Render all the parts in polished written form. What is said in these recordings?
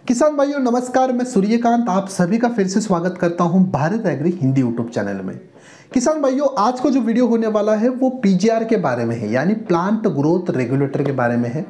किसान भाइयों नमस्कार, मैं सूर्यकांत आप सभी का फिर से स्वागत करता हूं Bharat Agri Hindi YouTube channel में। किसान भाइयों आज का जो वीडियो होने वाला है वो पीजीआर के बारे में है, यानी प्लांट ग्रोथ रेगुलेटर के बारे में है।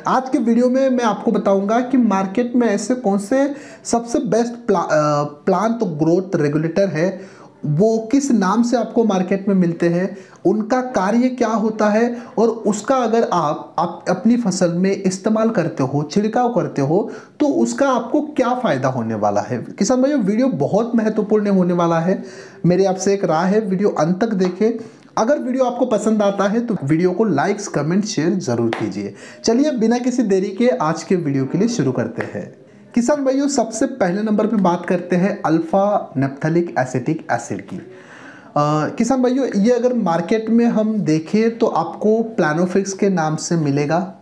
आज के वीडियो में मैं आपको बताऊंगा कि मार्केट में ऐसे कौन से सबसे बेस्ट प्लांट ग्रोथ रेगुलेटर है, वो किस नाम से आपको मार्केट में मिलते हैं, उनका कार्य क्या होता है और उसका अगर आप अपनी फसल में इस्तेमाल करते हो, छिड़काव करते हो, तो उसका आपको क्या फ़ायदा होने वाला है। किसान भाइयों वीडियो बहुत महत्वपूर्ण होने वाला है। मेरे आपसे एक राय है, वीडियो अंत तक देखें। अगर वीडियो आपको पसंद आता है तो वीडियो को लाइक्स कमेंट शेयर जरूर कीजिए। चलिए बिना किसी देरी के आज के वीडियो के लिए शुरू करते हैं। किसान भाइयों सबसे पहले नंबर पे बात करते हैं अल्फा नैप्थेलिक एसिटिक एसिड की। किसान भाइयों ये अगर मार्केट में हम देखें तो आपको प्लानोफिक्स के नाम से मिलेगा।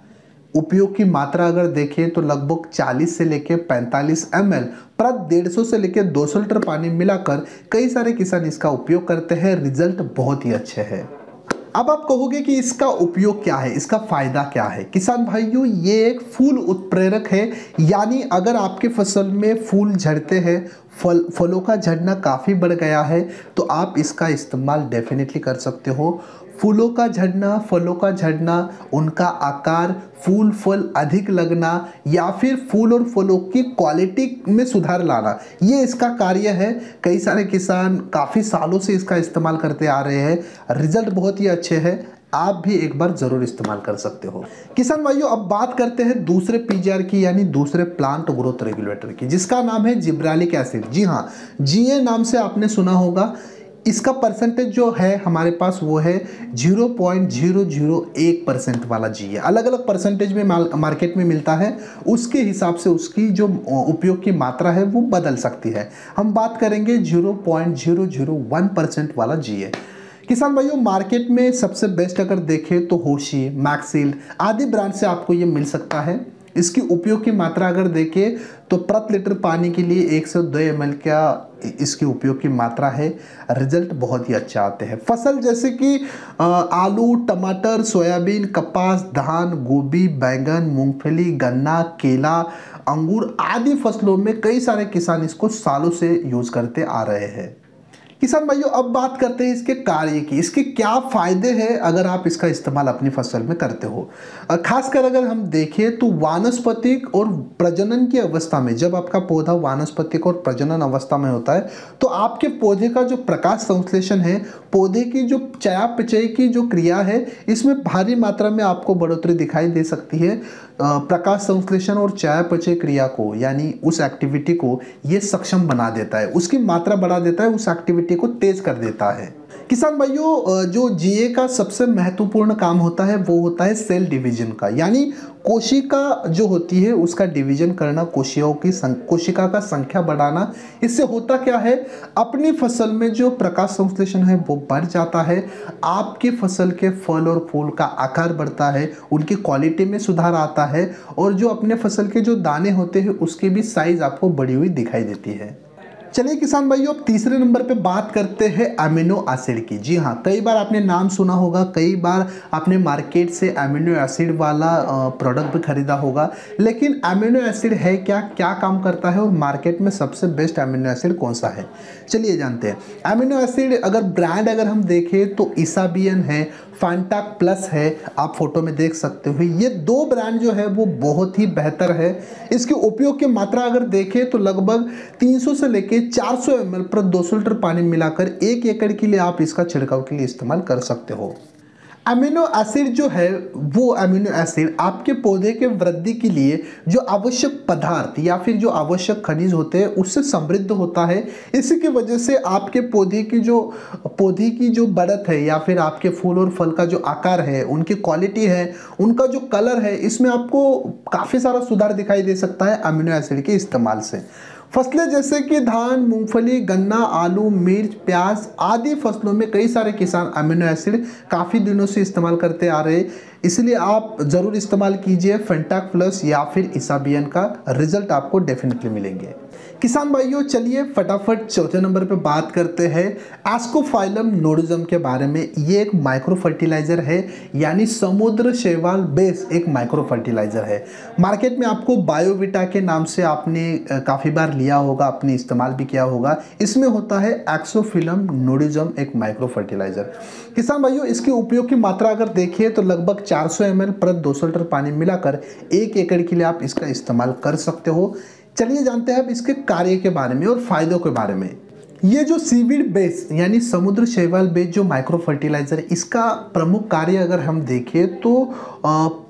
उपयोग की मात्रा अगर देखें तो लगभग 40 से लेकर 45 ml प्रति 150 से लेकर 200 लीटर पानी मिलाकर कई सारे किसान इसका उपयोग करते हैं। रिजल्ट बहुत ही अच्छे हैं। अब आप कहोगे कि इसका उपयोग क्या है, इसका फायदा क्या है। किसान भाइयों ये एक फूल उत्प्रेरक है, यानी अगर आपके फसल में फूल झड़ते हैं, फलों का झड़ना काफ़ी बढ़ गया है, तो आप इसका इस्तेमाल डेफिनेटली कर सकते हो। फूलों का झड़ना, फलों का झड़ना, उनका आकार, फूल फल अधिक लगना या फिर फूल और फलों की क्वालिटी में सुधार लाना, ये इसका कार्य है। कई सारे किसान काफ़ी सालों से इसका इस्तेमाल करते आ रहे हैं। रिजल्ट बहुत ही अच्छे हैं। आप भी एक बार जरूर इस्तेमाल कर सकते हो। किसान भाइयों अब बात करते हैं दूसरे पीजीआर की, यानी दूसरे प्लांट ग्रोथ रेगुलेटर की, जिसका नाम है जिब्रालिक एसिड। जी हाँ, जीए नाम से आपने सुना होगा। इसका परसेंटेज जो है हमारे पास वो है 0.001% वाला जीए। अलग अलग परसेंटेज में मार्केट में मिलता है, उसके हिसाब से उसकी जो उपयोग की मात्रा है वो बदल सकती है। हम बात करेंगे 0.001% वाला जीए। किसान भाइयों मार्केट में सबसे बेस्ट अगर देखें तो होशी, मैक्सिल्ड आदि ब्रांड से आपको ये मिल सकता है। इसकी उपयोग की मात्रा अगर देखें तो प्रति लीटर पानी के लिए 1 से 2 ml का इसकी उपयोग की मात्रा है। रिजल्ट बहुत ही अच्छा आते हैं। फसल जैसे कि आलू, टमाटर, सोयाबीन, कपास, धान, गोभी, बैंगन, मूंगफली, गन्ना, केला, अंगूर आदि फसलों में कई सारे किसान इसको सालों से यूज करते आ रहे हैं। किसान भाइयों अब बात करते हैं इसके कार्य की, इसके क्या फायदे हैं अगर आप इसका इस्तेमाल अपनी फसल में करते हो। खासकर अगर हम देखें तो वानस्पतिक और प्रजनन की अवस्था में, जब आपका पौधा वानस्पतिक और प्रजनन अवस्था में होता है तो आपके पौधे का जो प्रकाश संश्लेषण है, पौधे की जो चयापचय की जो क्रिया है, इसमें भारी मात्रा में आपको बढ़ोतरी दिखाई दे सकती है। प्रकाश संश्लेषण और चयापचय क्रिया को, यानी उस एक्टिविटी को ये सक्षम बना देता है, उसकी मात्रा बढ़ा देता है, उस एक्टिविटी को तेज कर देता है। किसान भाइयों जो जीए का सबसे महत्वपूर्ण काम होता है वो होता है सेल डिवीजन का, यानी कोशिका जो होती है उसका डिवीजन करना, कोशिका का संख्या बढ़ाना। इससे होता क्या है, अपनी फसल में जो प्रकाश संश्लेषण है वो बढ़ जाता है, आपके फसल के फल और फूल का आकार बढ़ता है, उनकी क्वालिटी में सुधार आता है और जो अपने फसल के जो दाने होते हैं उसकी भी साइज आपको बढ़ी हुई दिखाई देती है। चलिए किसान भाइयों अब तीसरे नंबर पे बात करते हैं अमीनो एसिड की। जी हाँ, कई बार आपने नाम सुना होगा, कई बार आपने मार्केट से अमीनो एसिड वाला प्रोडक्ट भी खरीदा होगा, लेकिन अमीनो एसिड है क्या, क्या काम करता है और मार्केट में सबसे बेस्ट अमीनो एसिड कौन सा है, चलिए जानते हैं। अमीनो एसिड अगर ब्रांड अगर हम देखें तो इसाबियन है, फैंटाक प्लस है, आप फोटो में देख सकते हो। ये दो ब्रांड जो है वो बहुत ही बेहतर है। इसके उपयोग की मात्रा अगर देखें तो लगभग 300 से लेके 400 ml प्रति 200 लीटर पानी मिलाकर 1 एकड़ के लिए आप इसका छिड़काव के लिए इस्तेमाल कर सकते हो। अमीनो एसिड जो है वो अमीनो एसिड आपके पौधे के वृद्धि के लिए जो आवश्यक पदार्थ या फिर जो आवश्यक खनिज होते हैं उससे समृद्ध होता है। इसी की वजह से आपके पौधे की जो बढ़त है या फिर आपके फूल और फल का जो आकार है, उनकी क्वालिटी है, उनका जो कलर है, इसमें आपको काफ़ी सारा सुधार दिखाई दे सकता है अमीनो एसिड के इस्तेमाल से। फसलें जैसे कि धान, मूंगफली, गन्ना, आलू, मिर्च, प्याज आदि फसलों में कई सारे किसान अमीनो एसिड काफ़ी दिनों से इस्तेमाल करते आ रहे हैं। इसलिए आप ज़रूर इस्तेमाल कीजिए फैंटाक प्लस या फिर इसाबियन का, रिजल्ट आपको डेफिनेटली मिलेंगे। किसान भाइयों चलिए फटाफट चौथे नंबर पे बात करते हैं एस्कोफाइलम नोडोजम के बारे में। ये एक माइक्रो फर्टिलाइजर है, यानी समुद्र शैवाल बेस एक माइक्रो फर्टिलाइजर है। मार्केट में आपको बायोविटा के नाम से आपने काफ़ी बार लिया होगा, आपने इस्तेमाल भी किया होगा। इसमें होता है एस्कोफाइलम नोडोजम एक माइक्रो फर्टिलाइजर। किसान भाइयों इसके उपयोग की मात्रा अगर देखिए तो लगभग 400 ml प्रति 200 लीटर पानी मिलाकर 1 एकड़ के लिए आप इसका इस्तेमाल कर सकते हो। चलिए जानते हैं अब इसके कार्य के बारे में और फायदों के बारे में। ये जो सीवीड बेस यानी समुद्र शैवाल बेस जो माइक्रो फर्टिलाइजर, इसका प्रमुख कार्य अगर हम देखें तो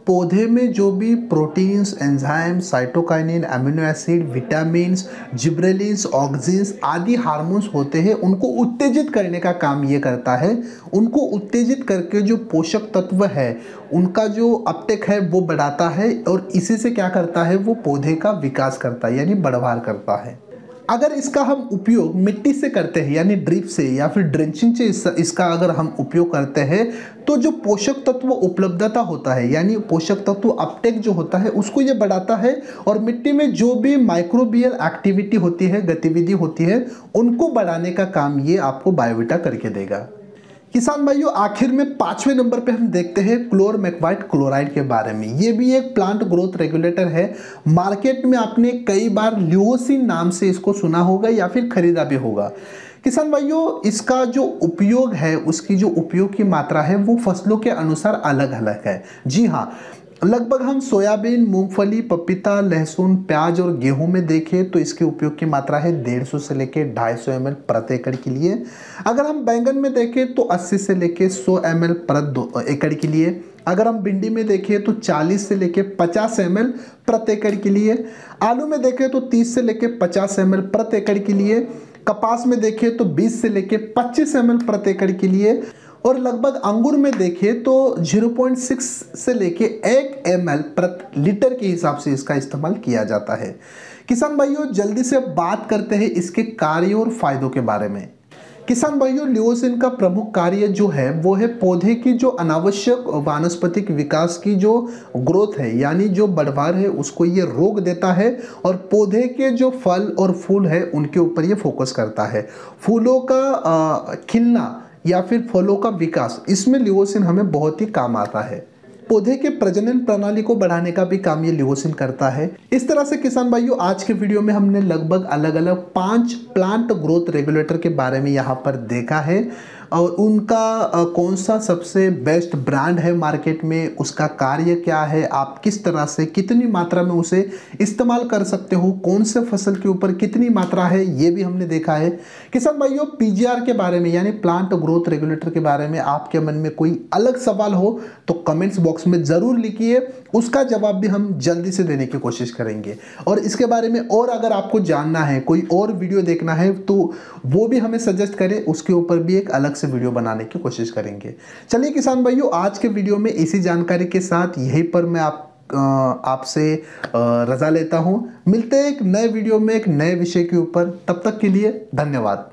पौधे में जो भी proteins, enzyme, cytokinin, amino acid, vitamins, gibberellins, auxins आदि हार्मोन्स होते हैं, उनको उत्तेजित करने का काम ये करता है। उनको उत्तेजित करके जो पोषक तत्व है उनका जो अपटेक है वो बढ़ाता है और इसी से क्या करता है, वो पौधे का विकास करता है यानी बढ़वार करता है। अगर इसका हम उपयोग मिट्टी से करते हैं यानी ड्रिप से या फिर ड्रेंचिंग से इसका अगर हम उपयोग करते हैं तो जो पोषक तत्व उपलब्धता होता है यानी पोषक तत्व अपटेक जो होता है उसको ये बढ़ाता है और मिट्टी में जो भी माइक्रोबियल एक्टिविटी होती है, गतिविधि होती है, उनको बढ़ाने का काम ये आपको बायोविटा करके देगा। किसान भाइयों आखिर में 5वें नंबर पे हम देखते हैं क्लोरमेक्वाइट क्लोराइड के बारे में। ये भी एक प्लांट ग्रोथ रेगुलेटर है। मार्केट में आपने कई बार ल्यूओसिन नाम से इसको सुना होगा या फिर खरीदा भी होगा। किसान भाइयों इसका जो उपयोग है, उसकी जो उपयोग की मात्रा है वो फसलों के अनुसार अलग अलग है। जी हाँ, लगभग हम सोयाबीन, मूंगफली, पपीता, लहसुन, प्याज और गेहूं में देखें तो इसके उपयोग की मात्रा है 150 से लेके 250 ml प्रति एकड़ के लिए। अगर हम बैंगन में देखें तो 80 से लेके 100 ml प्रति एकड़ के लिए। अगर हम भिंडी में देखें तो 40 से लेके 50 ml प्रति एकड़ के लिए। आलू में देखें तो 30 से लेके 50 ml प्रति एकड़ के लिए। कपास में देखें तो 20 से लेके 25 ml प्रति एकड़ के लिए। और लगभग अंगूर में देखें तो 0.6 से लेके 1 ml प्रति लीटर के हिसाब से इसका इस्तेमाल किया जाता है। किसान भाइयों जल्दी से बात करते हैं इसके कार्य और फायदों के बारे में। किसान भाइयों ल्यूओसिन का प्रमुख कार्य जो है वो है पौधे की जो अनावश्यक वानस्पतिक विकास की जो ग्रोथ है यानी जो बढ़वार है उसको ये रोक देता है और पौधे के जो फल और फूल है उनके ऊपर ये फोकस करता है। फूलों का खिलना या फिर फलों का विकास, इसमें ल्यूओसिन हमें बहुत ही काम आता है। पौधे के प्रजनन प्रणाली को बढ़ाने का भी काम ये ल्यूओसिन करता है। इस तरह से किसान भाइयों आज के वीडियो में हमने लगभग अलग अलग 5 प्लांट ग्रोथ रेगुलेटर के बारे में यहाँ पर देखा है और उनका कौन सा सबसे बेस्ट ब्रांड है मार्केट में, उसका कार्य क्या है, आप किस तरह से कितनी मात्रा में उसे इस्तेमाल कर सकते हो, कौन से फसल के ऊपर कितनी मात्रा है, ये भी हमने देखा है। किसान भाइयों पीजीआर के बारे में यानी प्लांट ग्रोथ रेगुलेटर के बारे में आपके मन में कोई अलग सवाल हो तो कमेंट्स बॉक्स में ज़रूर लिखिए, उसका जवाब भी हम जल्दी से देने की कोशिश करेंगे। और इसके बारे में और अगर आपको जानना है, कोई और वीडियो देखना है तो वो भी हमें सजेस्ट करें, उसके ऊपर भी एक अलग से वीडियो बनाने की कोशिश करेंगे। चलिए किसान भाइयों आज के वीडियो में इसी जानकारी के साथ यहीं पर मैं आपसे रजा लेता हूं। मिलते हैं एक नए वीडियो में एक नए विषय के ऊपर, तब तक के लिए धन्यवाद।